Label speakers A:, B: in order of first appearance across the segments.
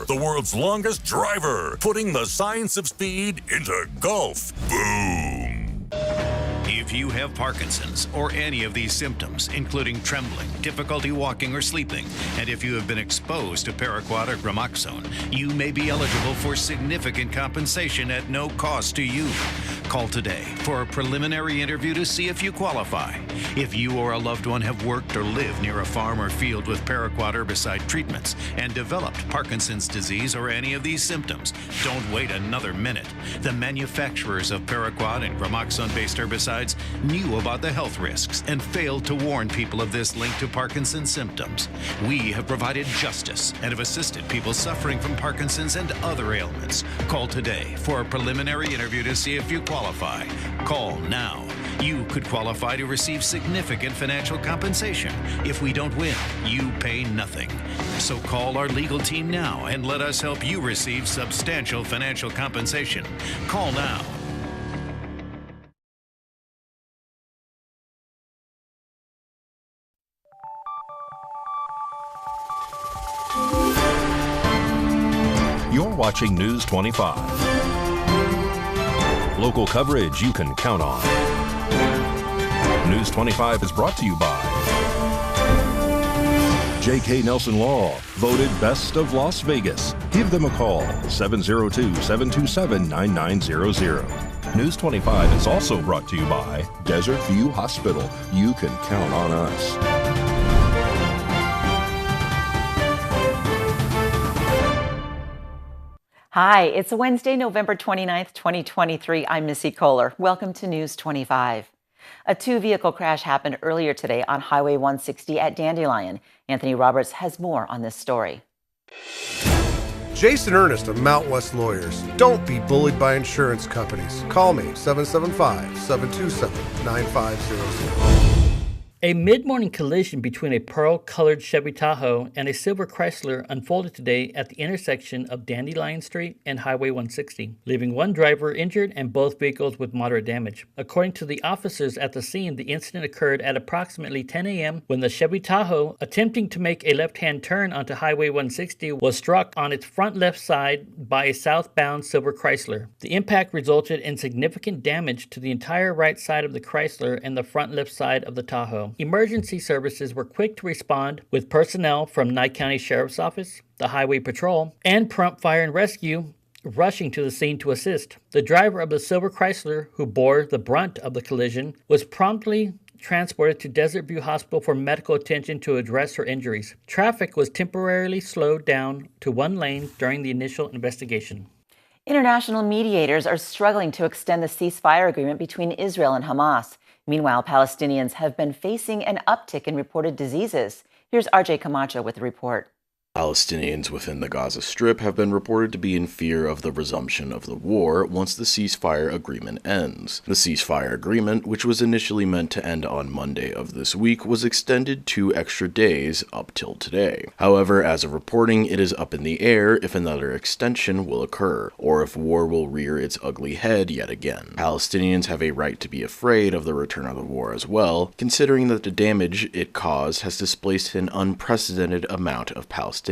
A: the world's longest driver, putting the science of speed into golf. Boom.
B: If you have Parkinson's or any of these symptoms, including trembling, difficulty walking or sleeping, and if you have been exposed to paraquat or gramoxone, you may be eligible for significant compensation at no cost to you. Call today for a preliminary interview to see if you qualify. If you or a loved one have worked or lived near a farm or field with paraquat herbicide treatments and developed Parkinson's disease or any of these symptoms, don't wait another minute. The manufacturers of paraquat and gramoxone-based herbicides knew about the health risks and failed to warn people of this link to Parkinson's symptoms. We have provided justice and have assisted people suffering from Parkinson's and other ailments. Call today for a preliminary interview to see if you qualify. Call now. You could qualify to receive significant financial compensation. If we don't win, you pay nothing. So call our legal team now and let us help you receive substantial financial compensation. Call now.
C: You're watching News 25. Local coverage you can count on. News 25 is brought to you by J.K. Nelson Law, voted Best of Las Vegas. Give them a call, 702-727-9900. News 25 is also brought to you by Desert View Hospital. You can count on us.
D: Hi, it's Wednesday, November 29th, 2023. I'm Missy Kohler. Welcome to News 25. A two-vehicle crash happened earlier today on Highway 160 at Dandelion. Anthony Roberts has more on this story.
E: Jason Ernest of Mount West Lawyers. Don't be bullied by insurance companies. Call me, 775-727-9500.
F: A mid-morning collision between a pearl-colored Chevy Tahoe and a silver Chrysler unfolded today at the intersection of Dandelion Street and Highway 160, leaving one driver injured and both vehicles with moderate damage. According to the officers at the scene, the incident occurred at approximately 10 a.m. when the Chevy Tahoe, attempting to make a left-hand turn onto Highway 160, was struck on its front left side by a southbound silver Chrysler. The impact resulted in significant damage to the entire right side of the Chrysler and the front left side of the Tahoe. Emergency services were quick to respond with personnel from Nye County Sheriff's Office, the Highway Patrol, and Prompt Fire and Rescue rushing to the scene to assist. The driver of the silver Chrysler, who bore the brunt of the collision, was promptly transported to Desert View Hospital for medical attention to address her injuries. Traffic was temporarily slowed down to one lane during the initial investigation.
D: International mediators are struggling to extend the ceasefire agreement between Israel and Hamas. Meanwhile, Palestinians have been facing an uptick in reported diseases. Here's RJ Camacho with the report.
G: Palestinians within the Gaza Strip have been reported to be in fear of the resumption of the war once the ceasefire agreement ends. The ceasefire agreement, which was initially meant to end on Monday of this week, was extended 2 extra days up till today. However, as of reporting, it is up in the air if another extension will occur, or if war will rear its ugly head yet again. Palestinians have a right to be afraid of the return of the war as well, considering that the damage it caused has displaced an unprecedented amount of Palestinians,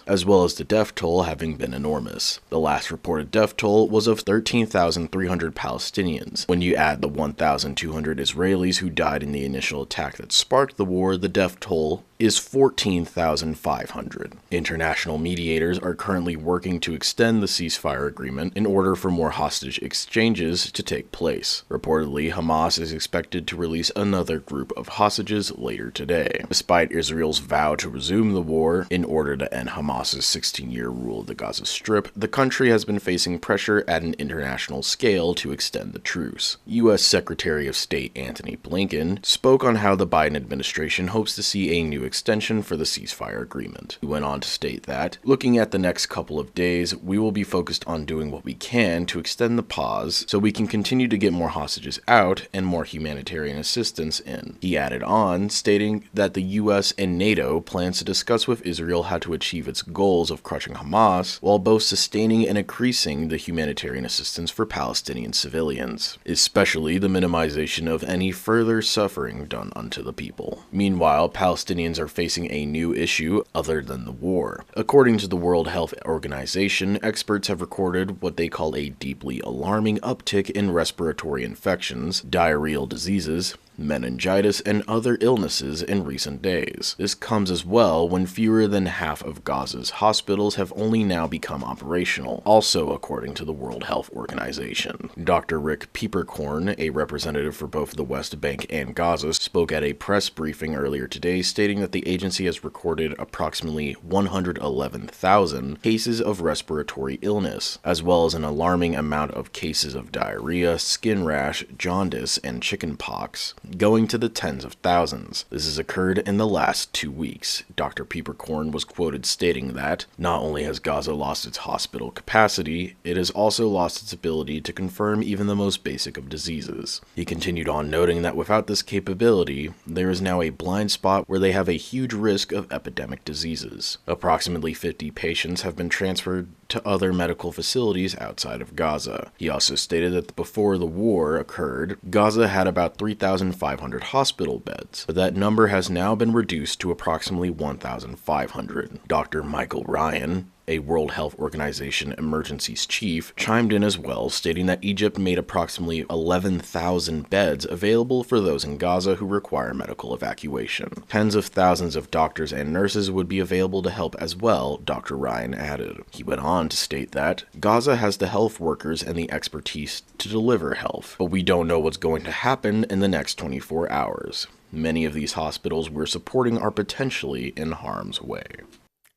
G: as well as the death toll having been enormous. The last reported death toll was of 13,300 Palestinians. When you add the 1,200 Israelis who died in the initial attack that sparked the war, the death toll is 14,500. International mediators are currently working to extend the ceasefire agreement in order for more hostage exchanges to take place. Reportedly, Hamas is expected to release another group of hostages later today. Despite Israel's vow to resume the war in order to end Hamas's 16-year rule of the Gaza Strip, the country has been facing pressure at an international scale to extend the truce. U.S. Secretary of State Antony Blinken spoke on how the Biden administration hopes to see a new extension for the ceasefire agreement. He went on to state that, looking at the next couple of days, we will be focused on doing what we can to extend the pause so we can continue to get more hostages out and more humanitarian assistance in. He added on, stating that the US and NATO plans to discuss with Israel how to achieve its goals of crushing Hamas, while both sustaining and increasing the humanitarian assistance for Palestinian civilians, especially the minimization of any further suffering done unto the people. Meanwhile, Palestinians Lines are facing a new issue other than the war. According to the World Health Organization, experts have recorded what they call a deeply alarming uptick in respiratory infections, diarrheal diseases, meningitis, and other illnesses in recent days. This comes as well when fewer than half of Gaza's hospitals have only now become operational, also according to the World Health Organization. Dr. Rick Pieperkorn, a representative for both the West Bank and Gaza, spoke at a press briefing earlier today stating that the agency has recorded approximately 111,000 cases of respiratory illness, as well as an alarming amount of cases of diarrhea, skin rash, jaundice, and chickenpox, going to the tens of thousands. This has occurred in the last 2 weeks. Dr. Pieperkorn was quoted stating that, not only has Gaza lost its hospital capacity, it has also lost its ability to confirm even the most basic of diseases. He continued on noting that without this capability, there is now a blind spot where they have a huge risk of epidemic diseases. Approximately 50 patients have been transferred to other medical facilities outside of Gaza. He also stated that before the war occurred, Gaza had about 3,500 hospital beds, but that number has now been reduced to approximately 1,500. Dr. Michael Ryan, a World Health Organization emergencies chief, chimed in as well, stating that Egypt made approximately 11,000 beds available for those in Gaza who require medical evacuation. Tens of thousands of doctors and nurses would be available to help as well, Dr. Ryan added. He went on to state that Gaza has the health workers and the expertise to deliver health, but we don't know what's going to happen in the next 24 hours. Many of these hospitals we're supporting are potentially in harm's way.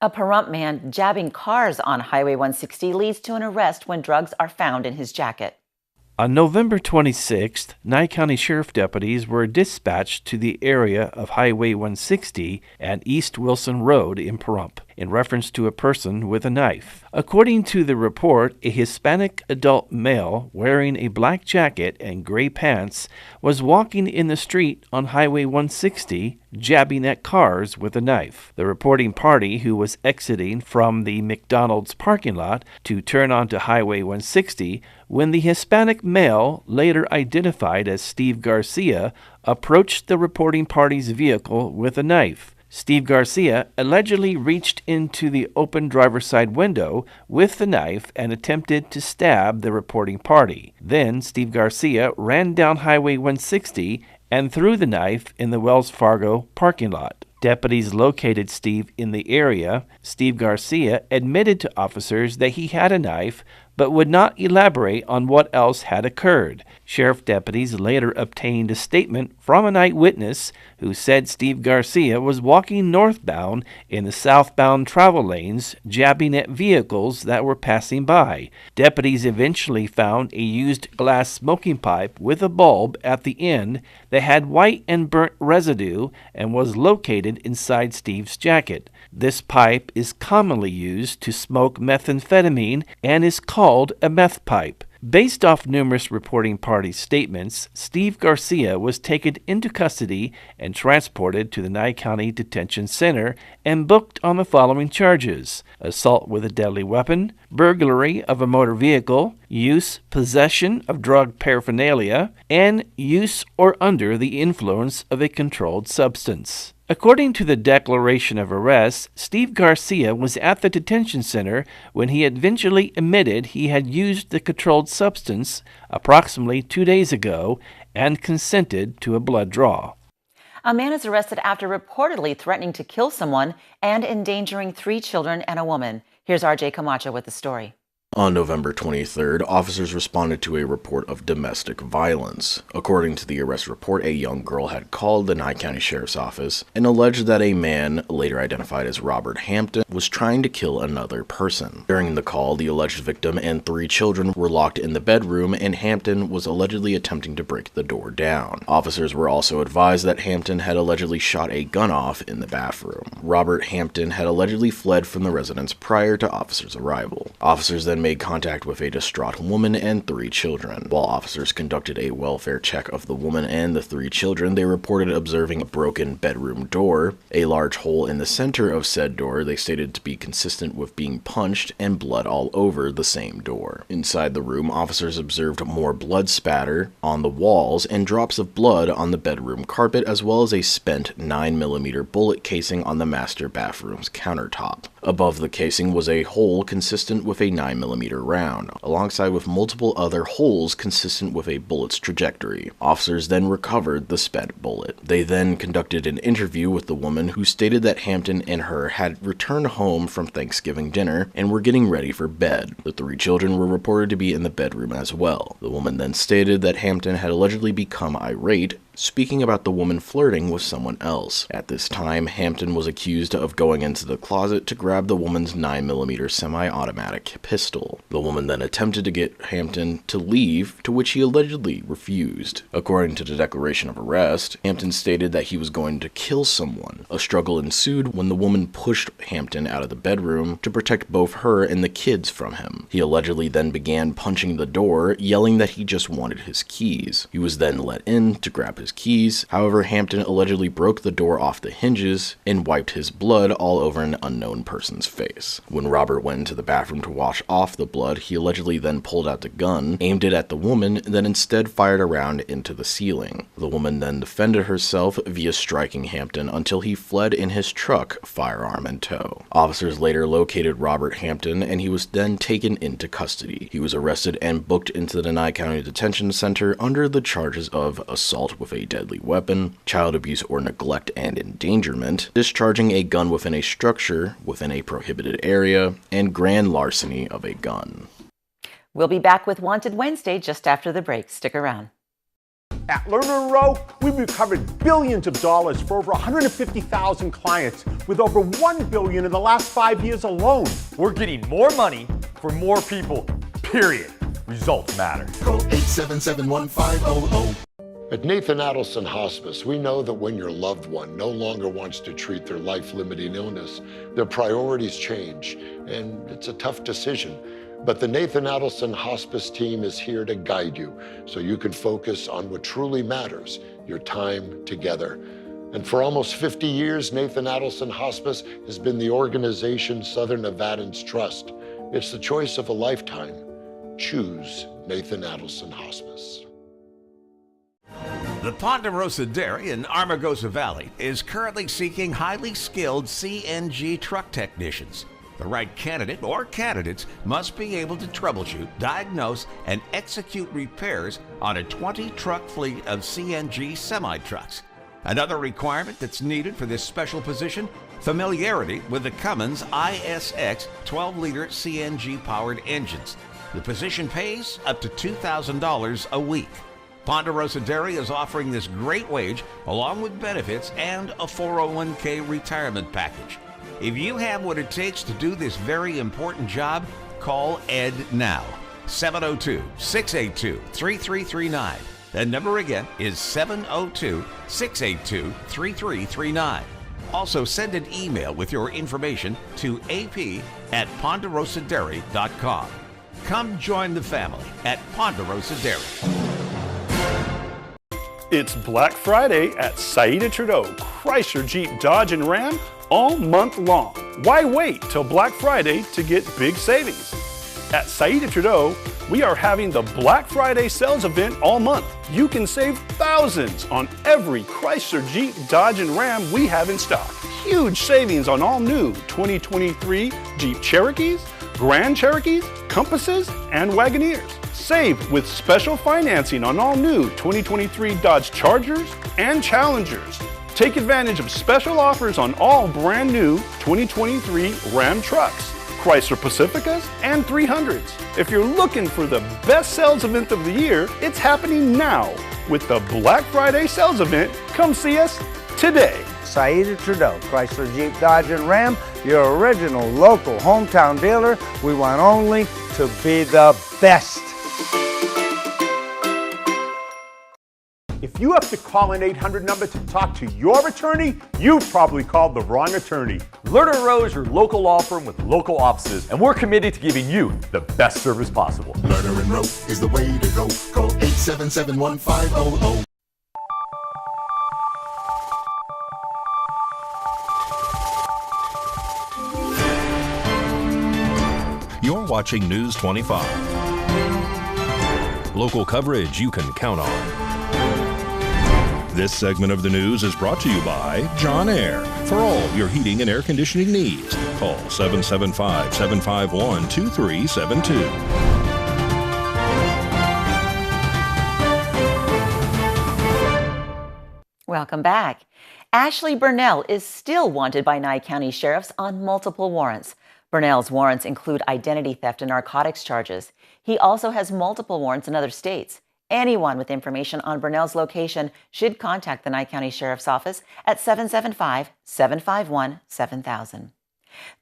D: A Pahrump man jabbing cars on Highway 160 leads to an arrest when drugs are found in his jacket.
H: On November 26th, Nye County Sheriff deputies were dispatched to the area of Highway 160 and East Wilson Road in Pahrump in reference to a person with a knife. According to the report, a Hispanic adult male wearing a black jacket and gray pants was walking in the street on Highway 160, jabbing at cars with a knife. The reporting party, who was exiting from the McDonald's parking lot to turn onto Highway 160, when the Hispanic male, later identified as Steve Garcia, approached the reporting party's vehicle with a knife. Steve Garcia allegedly reached into the open driver's side window with the knife and attempted to stab the reporting party. Then Steve Garcia ran down Highway 160 and threw the knife in the Wells Fargo parking lot. Deputies located Steve in the area. Steve Garcia admitted to officers that he had a knife, but would not elaborate on what else had occurred. Sheriff deputies later obtained a statement from an eyewitness who said Steve Garcia was walking northbound in the southbound travel lanes, jabbing at vehicles that were passing by. Deputies eventually found a used glass smoking pipe with a bulb at the end that had white and burnt residue and was located inside Steve's jacket. This pipe is commonly used to smoke methamphetamine and is called a meth pipe. Based off numerous reporting party statements, Steve Garcia was taken into custody and transported to the Nye County Detention Center and booked on the following charges: assault with a deadly weapon, burglary of a motor vehicle, use, possession of drug paraphernalia, and use or under the influence of a controlled substance. According to the declaration of arrest, Steve Garcia was at the detention center when he eventually admitted he had used the controlled substance approximately 2 days ago and consented to a blood draw.
D: A man is arrested after reportedly threatening to kill someone and endangering 3 children and a woman. Here's RJ Camacho with the story.
G: On November 23rd, officers responded to a report of domestic violence. According to the arrest report, a young girl had called the Nye County Sheriff's Office and alleged that a man, later identified as Robert Hampton, was trying to kill another person. During the call, the alleged victim and 3 children were locked in the bedroom, and Hampton was allegedly attempting to break the door down. Officers were also advised that Hampton had allegedly shot a gun off in the bathroom. Robert Hampton had allegedly fled from the residence prior to officers' arrival. Officers then then made contact with a distraught woman and 3 children. While officers conducted a welfare check of the woman and the 3 children, they reported observing a broken bedroom door, a large hole in the center of said door they stated to be consistent with being punched, and blood all over the same door. Inside the room, officers observed more blood spatter on the walls and drops of blood on the bedroom carpet, as well as a spent 9mm bullet casing on the master bathroom's countertop. Above the casing was a hole consistent with a 9mm round, alongside with multiple other holes consistent with a bullet's trajectory. Officers then recovered the spent bullet. They then conducted an interview with the woman, who stated that Hampton and her had returned home from Thanksgiving dinner and were getting ready for bed. The 3 children were reported to be in the bedroom as well. The woman then stated that Hampton had allegedly become irate, speaking about the woman flirting with someone else. At this time, Hampton was accused of going into the closet to grab the woman's 9mm semi-automatic pistol. The woman then attempted to get Hampton to leave, to which he allegedly refused. According to the declaration of arrest, Hampton stated that he was going to kill someone. A struggle ensued when the woman pushed Hampton out of the bedroom to protect both her and the kids from him. He allegedly then began punching the door, yelling that he just wanted his keys. He was then let in to grab his keys. However, Hampton allegedly broke the door off the hinges and wiped his blood all over an unknown person's face. When Robert went into the bathroom to wash off the blood, he allegedly then pulled out the gun, aimed it at the woman, and then instead fired a round into the ceiling. The woman then defended herself via striking Hampton until he fled in his truck, firearm in tow. Officers later located Robert Hampton, and he was then taken into custody. He was arrested and booked into the Nye County Detention Center under the charges of assault with a deadly weapon, child abuse or neglect and endangerment, discharging a gun within a structure within a prohibited area, and grand larceny of a gun.
D: We'll be back with Wanted Wednesday just after the break. Stick around.
I: At Lerner Rowe, we've recovered billions of dollars for over 150,000 clients, with over $1 billion in the last 5 years alone.
J: We're getting more money for more people, period. Results matter.
K: Call 877-1500.
L: At Nathan Adelson Hospice, we know that when your loved one no longer wants to treat their life-limiting illness, their priorities change, and it's a tough decision. But the Nathan Adelson Hospice team is here to guide you so you can focus on what truly matters, your time together. And for almost 50 years, Nathan Adelson Hospice has been the organization Southern Nevadans trust. It's the choice of a lifetime. Choose Nathan Adelson Hospice.
M: The Ponderosa Dairy in Armagosa Valley is currently seeking highly skilled CNG truck technicians. The right candidate or candidates must be able to troubleshoot, diagnose, and execute repairs on a 20-truck fleet of CNG semi-trucks. Another requirement that's needed for this special position, familiarity with the Cummins ISX 12-liter CNG-powered engines. The position pays up to $2,000 a week. Ponderosa Dairy is offering this great wage along with benefits and a 401k retirement package. If you have what it takes to do this very important job, call Ed now. 702-682-3339. That number again is 702-682-3339. Also send an email with your information to ap@ponderosadairy.com. Come join the family at Ponderosa Dairy.
N: It's Black Friday at Saida Trudeau, Chrysler, Jeep, Dodge, and Ram all month long. Why wait till Black Friday to get big savings? At Saida Trudeau, we are having the Black Friday sales event all month. You can save thousands on every Chrysler, Jeep, Dodge, and Ram we have in stock. Huge savings on all new 2023 Jeep Cherokees, Grand Cherokees, Compasses, and Wagoneers. Save with special financing on all new 2023 Dodge Chargers and Challengers. Take advantage of special offers on all brand new 2023 Ram trucks, Chrysler Pacificas, and 300s. If you're looking for the best sales event of the year, it's happening now with the Black Friday sales event. Come see us today.
O: Saida Trudeau, Chrysler, Jeep, Dodge, and Ram, your original local hometown dealer. We want only to be the best.
I: If If you have to call an 800 number to talk to your attorney, you've probably called the wrong attorney.
J: Lerner Rowe is your local law firm with local offices, and we're committed to giving you the best service possible.
K: Lerner and Rowe is the way to go. Call 877-1500.
C: You're watching News 25. Local coverage you can count on. This segment of the news is brought to you by John Air. For all your heating and air conditioning needs, call 775-751-2372.
D: Welcome back. Ashley Burnell is still wanted by Nye County sheriffs on multiple warrants. Burnell's warrants include identity theft and narcotics charges. He also has multiple warrants in other states. Anyone with information on Burnell's location should contact the Nye County Sheriff's Office at 775-751-7000.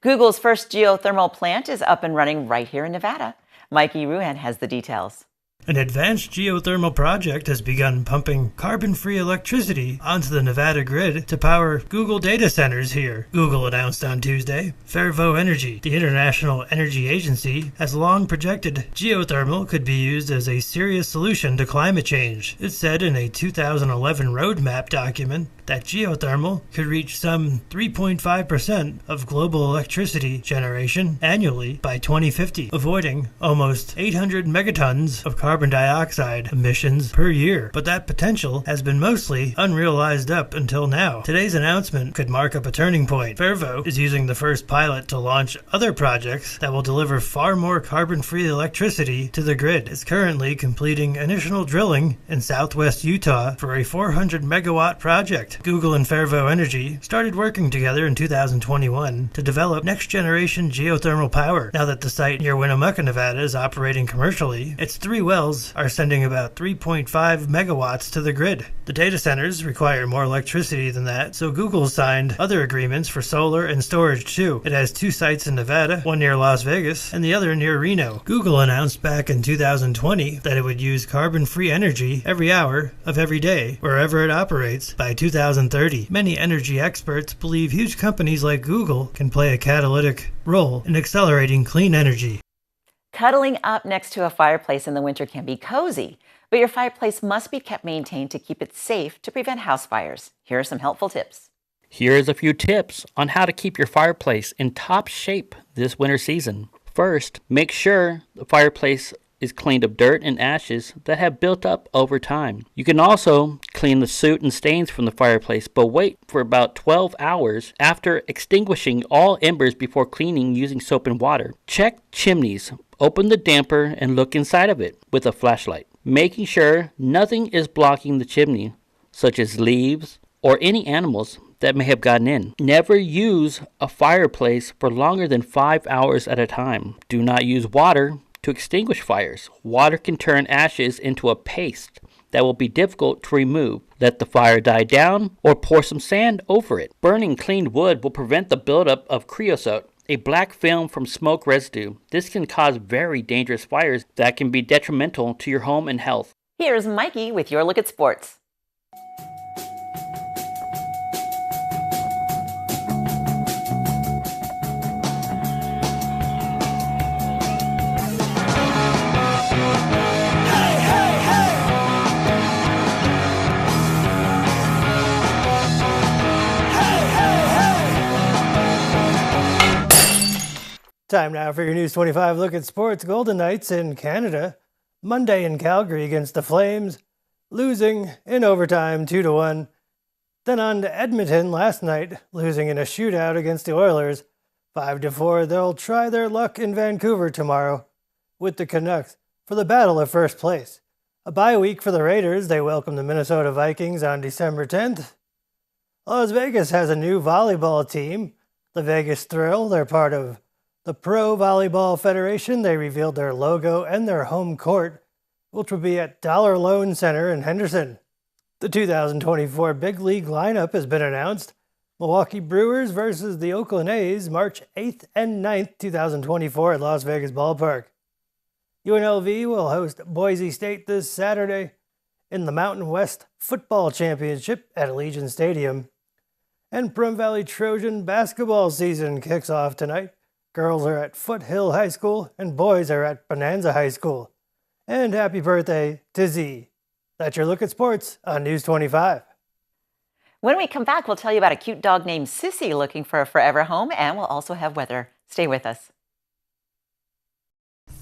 D: Google's first geothermal plant is up and running right here in Nevada. Mikey Ruhan has the details.
P: An advanced geothermal project has begun pumping carbon-free electricity onto the Nevada grid to power Google data centers here, Google announced on Tuesday. Fervo Energy, the International Energy Agency, has long projected geothermal could be used as a serious solution to climate change. It said in a 2011 roadmap document that geothermal could reach some 3.5% of global electricity generation annually by 2050, avoiding almost 800 megatons of carbon dioxide emissions per year. But that potential has been mostly unrealized up until now. Today's announcement could mark up a turning point. Fervo is using the first pilot to launch other projects that will deliver far more carbon-free electricity to the grid. It's currently completing initial drilling in southwest Utah for a 400 megawatt project. Google and Fervo Energy started working together in 2021 to develop next-generation geothermal power. Now that the site near Winnemucca, Nevada is operating commercially, its 3 wells are sending about 3.5 megawatts to the grid. The data centers require more electricity than that, so Google signed other agreements for solar and storage too. It has 2 sites in Nevada, one near Las Vegas and the other near Reno. Google announced back in 2020 that it would use carbon-free energy every hour of every day, wherever it operates, by 2030. Many energy experts believe huge companies like Google can play a catalytic role in accelerating clean energy.
D: Cuddling up next to a fireplace in the winter can be cozy, but your fireplace must be kept maintained to keep it safe to prevent house fires. Here are some helpful tips.
F: Here's a few tips on how to keep your fireplace in top shape this winter season. First, make sure the fireplace is cleaned of dirt and ashes that have built up over time. You can also clean the soot and stains from the fireplace, but wait for about 12 hours after extinguishing all embers before cleaning using soap and water. Check chimneys. Open the damper and look inside of it with a flashlight, making sure nothing is blocking the chimney, such as leaves or any animals that may have gotten in. Never use a fireplace for longer than 5 hours at a time. Do not use water to extinguish fires. Water can turn ashes into a paste that will be difficult to remove. Let the fire die down or pour some sand over it. Burning clean wood will prevent the buildup of creosote, a black film from smoke residue. This can cause very dangerous fires that can be detrimental to your home and health.
D: Here's Mikey with your look at sports.
P: Time now for your News 25 look at sports. Golden Knights in Canada, Monday in Calgary against the Flames, losing in overtime 2-1. Then on to Edmonton last night, losing in a shootout against the Oilers 5-4. They'll try their luck in Vancouver tomorrow with the Canucks for the battle of first place. A bye week for the Raiders. They welcome the Minnesota Vikings on December 10th. Las Vegas has a new volleyball team, the Vegas Thrill. They're part of the Pro Volleyball Federation. They revealed their logo and their home court, which will be at Dollar Loan Center in Henderson. The 2024 Big League lineup has been announced. Milwaukee Brewers versus the Oakland A's, March 8th and 9th, 2024 at Las Vegas Ballpark. UNLV will host Boise State this Saturday. in the Mountain West Football Championship at Allegiant Stadium. And Pahrump Valley Trojan basketball season kicks off tonight. Girls are at Foothill High School and boys are at Bonanza High School. And happy birthday to Z. That's your look at sports on News 25.
D: When we come back, we'll tell you about a cute dog named Sissy looking for a forever home, and we'll also have weather. Stay with us.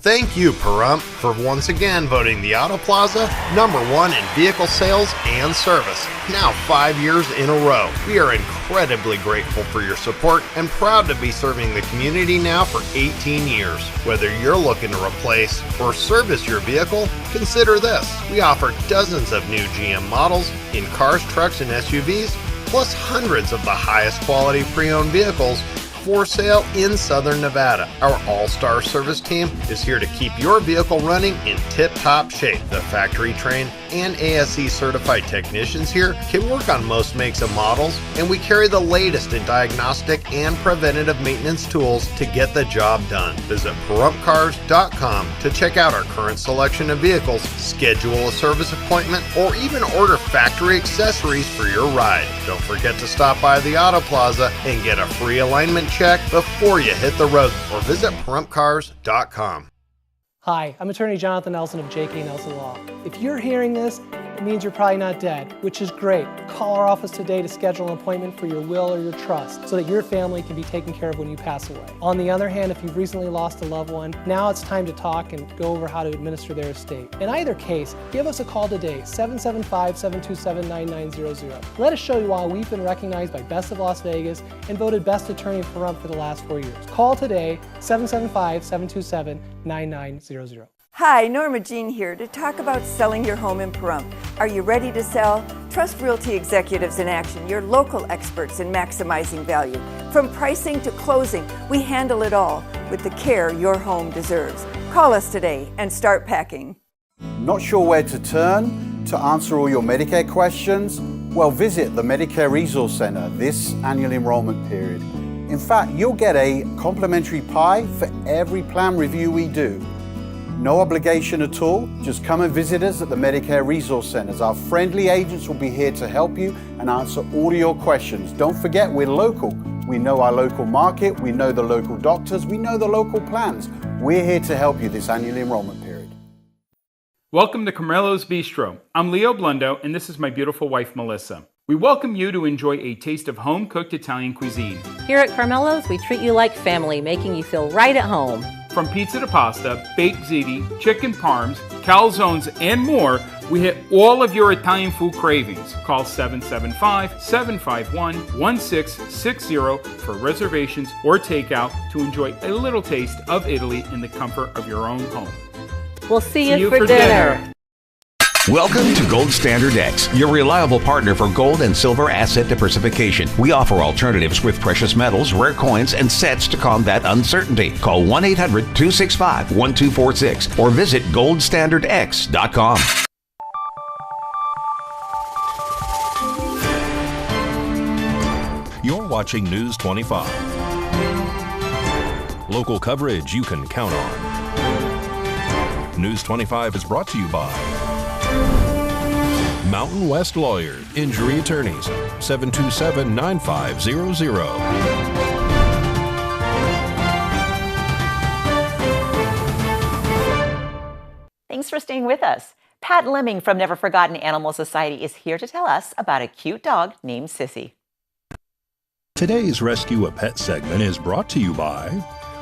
E: Thank you, Pahrump, for once again voting the Auto Plaza #1 in vehicle sales and service, now 5 years in a row. We are incredibly grateful for your support and proud to be serving the community now for 18 years. Whether you're looking to replace or service your vehicle, consider this. We offer dozens of new GM models in cars, trucks, and SUVs, plus hundreds of the highest quality pre-owned vehicles for sale in Southern Nevada. Our all-star service team is here to keep your vehicle running in tip-top shape. The factory-trained and ASE certified technicians here can work on most makes and models, and we carry the latest in diagnostic and preventative maintenance tools to get the job done. Visit PahrumpCars.com to check out our current selection of vehicles, schedule a service appointment, or even order factory accessories for your ride. Don't forget to stop by the Auto Plaza and get a free alignment check before you hit the road, or visit PahrumpCars.com.
Q: Hi, I'm attorney Jonathan Nelson of J.K. Nelson Law. If you're hearing this, it means you're probably not dead, which is great. Call our office today to schedule an appointment for your will or your trust so that your family can be taken care of when you pass away. On the other hand, if you've recently lost a loved one, now it's time to talk and go over how to administer their estate. In either case, give us a call today, 775-727-9900. Let us show you why we've been recognized by Best of Las Vegas and voted Best Attorney of Pahrump for the last 4 years. Call today, 775-727-9900.
R: Hi, Norma Jean here to talk about selling your home in Pahrump. Are you ready to sell? Trust Realty Executives in Action, your local experts in maximizing value. From pricing to closing, we handle it all with the care your home deserves. Call us today and start packing.
S: Not sure where to turn to answer all your Medicare questions? Well, visit the Medicare Resource Center this annual enrollment period. In fact, you'll get a complimentary pie for every plan review we do. No obligation at all. Just come and visit us at the Medicare Resource Centers. Our friendly agents will be here to help you and answer all of your questions. Don't forget, we're local. We know our local market, we know the local doctors, we know the local plans. We're here to help you this annual enrollment period.
T: Welcome to Camarillo's Bistro. I'm Leo Blundo, and this is my beautiful wife, Melissa. We welcome you to enjoy a taste of home-cooked Italian cuisine.
U: Here at Carmelo's, we treat you like family, making you feel right at home.
T: From pizza to pasta, baked ziti, chicken parms, calzones, and more, we hit all of your Italian food cravings. Call 775-751-1660 for reservations or takeout to enjoy a little taste of Italy in the comfort of your own home.
U: We'll see you for dinner.
M: Welcome to Gold Standard X, your reliable partner for gold and silver asset diversification. We offer alternatives with precious metals, rare coins, and sets to combat uncertainty. Call 1-800-265-1246 or visit goldstandardx.com.
C: You're watching News 25. Local coverage you can count on. News 25 is brought to you by Mountain West Lawyer, Injury Attorneys, 727-9500.
D: Thanks for staying with us. Pat Lemming from Never Forgotten Animal Society is here to tell us about a cute dog named Sissy.
C: Today's Rescue a Pet segment is brought to you by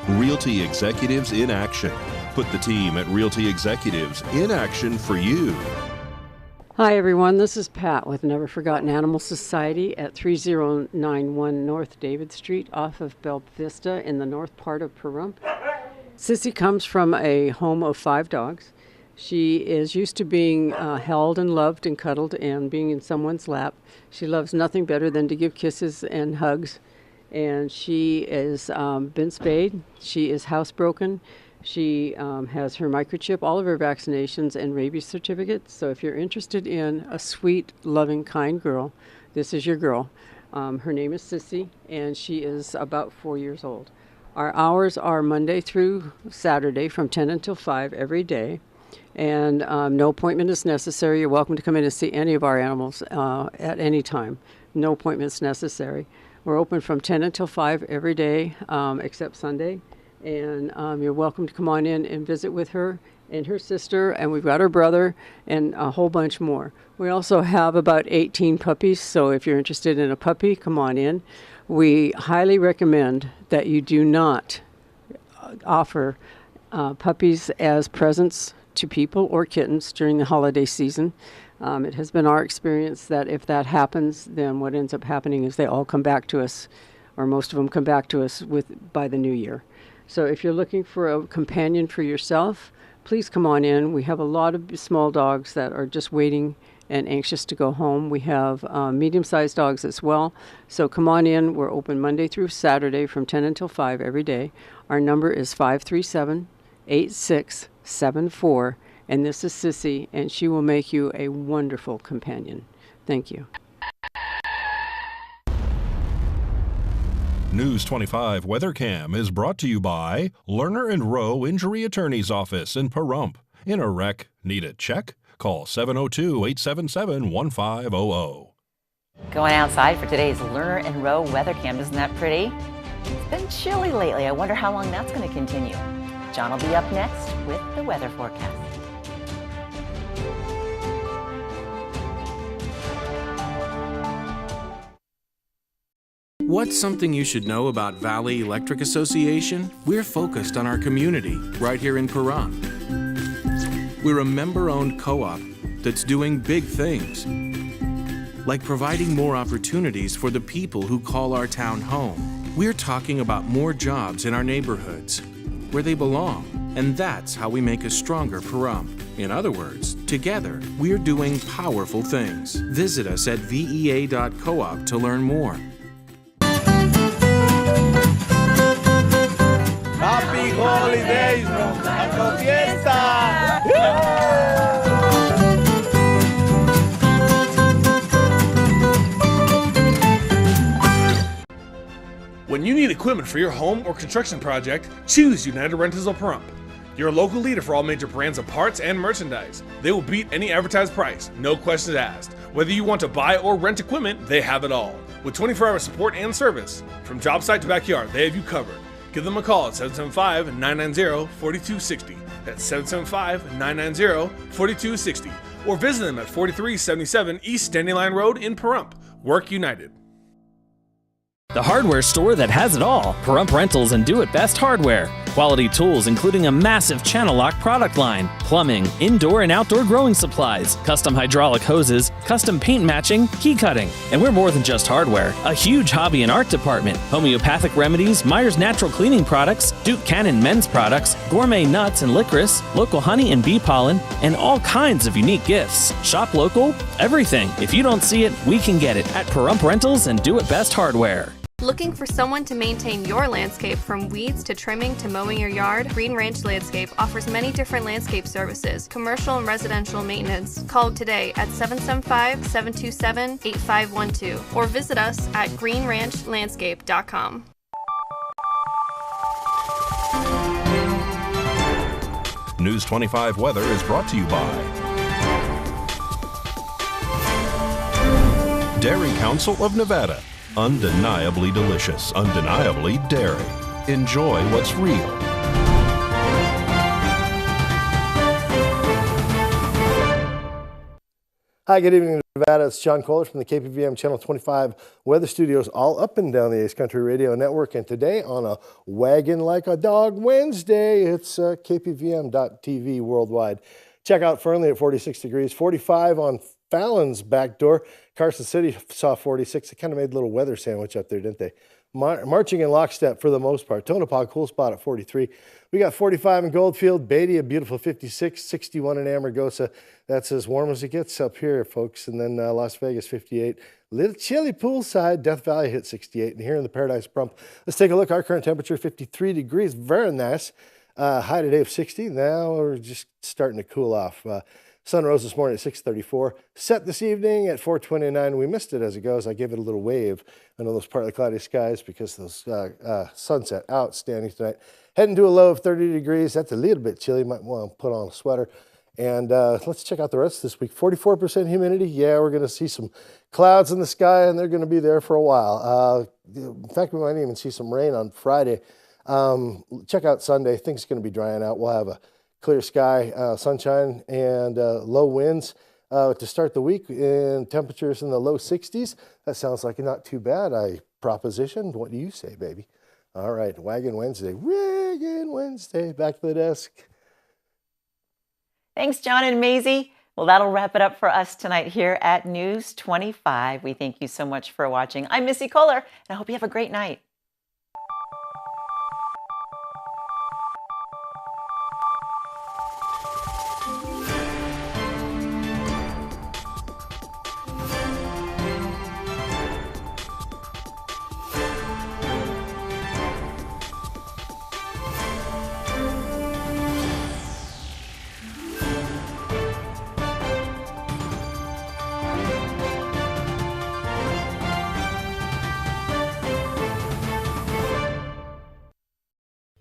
C: Realty Executives in Action. Put the team at Realty Executives in action for you.
V: Hi everyone, this is Pat with Never Forgotten Animal Society at 3091 North David Street off of Belle Vista in the north part of Pahrump. Sissy comes from a home of 5 dogs. She is used to being held and loved and cuddled and being in someone's lap. She loves nothing better than to give kisses and hugs. And she is been spayed. She is housebroken. She has her microchip, all of her vaccinations, and rabies certificates. So if you're interested in a sweet, loving, kind girl, this is your girl. Her name is Sissy, and she is about 4 years old. Our hours are Monday through Saturday from 10 until 5 every day. And no appointment is necessary. You're welcome to come in and see any of our animals at any time. No appointments necessary. We're open from 10 until 5 every day except Sunday. And you're welcome to come on in and visit with her and her sister, and we've got her brother and a whole bunch more. We also have about 18 puppies, so if you're interested in a puppy, come on in. We highly recommend that you do not offer puppies as presents to people or kittens during the holiday season. It has been our experience that if that happens, then what ends up happening is they all come back to us, or most of them come back to us by the new year. So if you're looking for a companion for yourself, please come on in. We have a lot of small dogs that are just waiting and anxious to go home. We have medium-sized dogs as well. So come on in. We're open Monday through Saturday from 10 until 5 every day. Our number is 537-8674. And this is Sissy, and she will make you a wonderful companion. Thank you.
C: News 25 WeatherCam is brought to you by Lerner and Rowe Injury Attorney's Office in Pahrump. In a wreck, need a check? Call 702-877-1500.
D: Going outside for today's Lerner and Rowe WeatherCam. Isn't that pretty? It's been chilly lately. I wonder how long that's going to continue. John will be up next with the weather forecast.
A: What's something you should know about Valley Electric Association? We're focused on our community right here in Pahrump. We're a member-owned co-op that's doing big things, like providing more opportunities for the people who call our town home. We're talking about more jobs in our neighborhoods, where they belong, and that's how we make a stronger Pahrump. In other words, together, we're doing powerful things. Visit us at vea.coop to learn more.
B: Happy holidays, Romano Fiesta!
W: When you need equipment for your home or construction project, choose United Rentals of Pahrump. Your local leader for all major brands of parts and merchandise. They will beat any advertised price, no questions asked. Whether you want to buy or rent equipment, they have it all. With 24-hour support and service, from job site to backyard, they have you covered. Give them a call at 775-990-4260. That's 775-990-4260. Or visit them at 4377 East Standing Line Road in Pahrump. Work United.
X: The hardware store that has it all. Pahrump Rentals and Do It Best Hardware. Quality tools including a massive channel lock product line, plumbing, indoor and outdoor growing supplies, custom hydraulic hoses, custom paint matching, key cutting. And we're more than just hardware. A huge hobby and art department, homeopathic remedies, Myers Natural Cleaning Products, Duke Cannon men's products, gourmet nuts and licorice, local honey and bee pollen, and all kinds of unique gifts. Shop local, everything. If you don't see it, we can get it at Pahrump Rentals and Do It Best Hardware.
Y: Looking for someone to maintain your landscape from weeds to trimming to mowing your yard? Green Ranch Landscape offers many different landscape services, commercial and residential maintenance. Call today at 775-727-8512 or visit us at greenranchlandscape.com.
C: News 25 Weather is brought to you by Dairy Council of Nevada. Undeniably delicious, undeniably dairy. Enjoy what's real.
Z: Hi, good evening, Nevada. It's John Kohler from the KPVM Channel 25 Weather Studios all up and down the Ace Country Radio Network. And today on a Waggin' Like a Dog Wednesday, it's KPVM.TV worldwide. Check out Fernley at 46 degrees, 45 on Fallon's back door. Carson City saw 46. They kind of made a little weather sandwich up there, didn't they? Marching in lockstep for the most part. Tonopah, cool spot at 43. We got 45 in Goldfield. Beatty, a beautiful 56. 61 in Amargosa. That's as warm as it gets up here, folks. And then Las Vegas, 58. Little chilly poolside. Death Valley hit 68. And here in the Paradise Pahrump, let's take a look. Our current temperature, 53 degrees. Very nice. High today of 60. Now we're just starting to cool off. Sun rose this morning at 6:34. Set this evening at 4:29. We missed it as it goes. I gave it a little wave under those partly cloudy skies because those sunset outstanding tonight. Heading to a low of 30 degrees. That's a little bit chilly. Might want to put on a sweater. And let's check out the rest of this week. 44% humidity. Yeah, we're going to see some clouds in the sky, and they're going to be there for a while. In fact, we might even see some rain on Friday. Check out Sunday. Things are going to be drying out. We'll have a clear sky, sunshine, and low winds to start the week, and temperatures in the low 60s. That sounds like not too bad. I propositioned. What do you say, baby? All right, Wagon Wednesday. Wagon Wednesday. Back to the desk.
D: Thanks, John and Maisie. Well, that'll wrap it up for us tonight here at News 25. We thank you so much for watching. I'm Missy Kohler, and I hope you have a great night.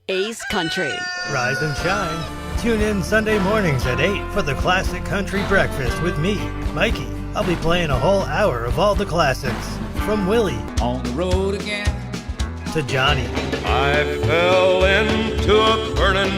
G: Ace Country.
P: Rise and shine. Tune in Sunday mornings at 8 for the Classic Country Breakfast with me, Mikey. I'll be playing a whole hour of all the classics. From Willie. On the road again. To Johnny.
B: I fell into a burning